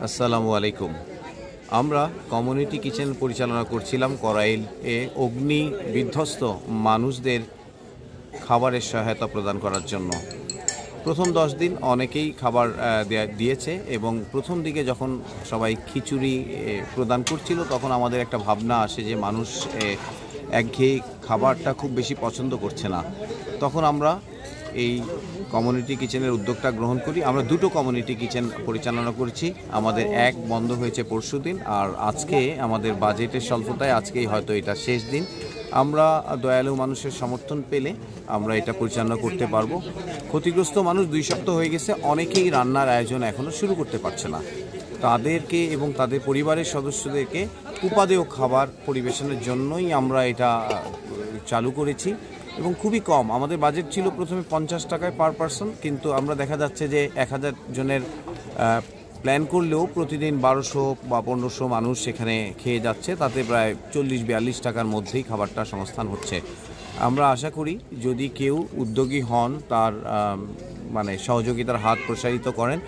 আসসালামু আলাইকুম। আমরা কমিউনিটি কিচেন পরিচালনা করছিলাম করাইল অগ্নি বিধ্বস্ত মানুষদের খাবারের সহায়তা প্রদান করার জন্য। প্রথম 10 দিন অনেকেই খাবার দিয়েছে এবং প্রথম দিকে যখন সবাই খিচুড়ি প্রদান করছিল তখন আমাদের একটা ভাবনা আসে যে মানুষ একঘেয়ে খাবারটা খুব বেশি পছন্দ করছে না। তখন আমরা এই কমিউনিটি কিচেনের উদ্যোগটা গ্রহণ করি। আমরা 2টো কমিউনিটি কিচেন পরিচালনা করেছি। আমাদের এক বন্ধ হয়েছে পরশুদিন, আর আজকে আমাদের বাজেটের স্বল্পতায় আজকেই হয়তো এটা শেষ দিন। আমরা দয়ালু মানুষের সমর্থন পেলে আমরা এটা পরিচালনা করতে পারবো। ক্ষতিগ্রস্ত মানুষ 2 সপ্তাহ হয়ে গেছে, অনেকেই রান্নার আয়োজন এখনও শুরু করতে পারছে না। তাদেরকে এবং তাদের পরিবারের সদস্যদেরকে উপাদেয় খাবার পরিবেশনের জন্যই আমরা এটা চালু করেছি এবং খুবই কম। আমাদের বাজেট ছিল প্রথমে 50 টাকায় পার পারসন, কিন্তু আমরা দেখা যাচ্ছে যে 1000 জনের প্ল্যান করলেও প্রতিদিন 1200 বা 1500 মানুষ সেখানে খেয়ে যাচ্ছে। তাতে প্রায় 40-42 টাকার মধ্যেই খাবারটা সংস্থান হচ্ছে। আমরা আশা করি যদি কেউ উদ্যোগী হন, তার সহযোগিতার হাত প্রসারিত করেন,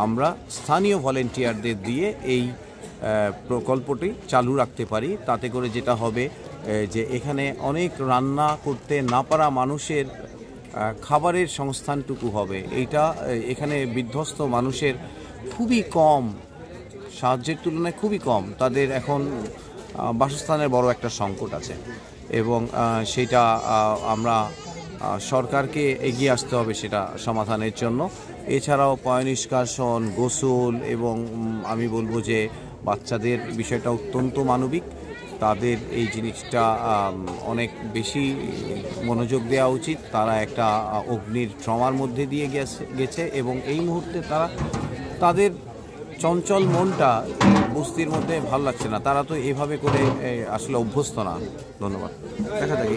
আমরা স্থানীয় ভলেন্টিয়ারদের দিয়ে এই প্রকল্পটি চালু রাখতে পারি। তাতে করে যেটা হবে যে এখানে অনেক রান্না করতে না পারা মানুষের খাবারের সংস্থানটুকু হবে। এইটা এখানে বিধ্বস্ত মানুষের খুবই কম, সাহায্যের তুলনায় খুবই কম। তাদের এখন বাসস্থানের বড় একটা সংকট আছে এবং সেটা আমরা সরকারকে এগিয়ে আসতে হবে সেটা সমাধানের জন্য। এছাড়াও পয়ঃনিষ্কাশন, গোসল এবং আমি বলবো যে বাচ্চাদের বিষয়টা অত্যন্ত মানবিক। তাদের এই জিনিসটা অনেক বেশি মনোযোগ দেওয়া উচিত। তারা একটা অগ্নির ট্রমার মধ্যে দিয়ে গেছে এবং এই মুহূর্তে তাদের চঞ্চল মনটা বস্তির মধ্যে ভালো লাগছে না। তারা তো এভাবে করে আসলে অভ্যস্ত না। ধন্যবাদ। দেখা যাক।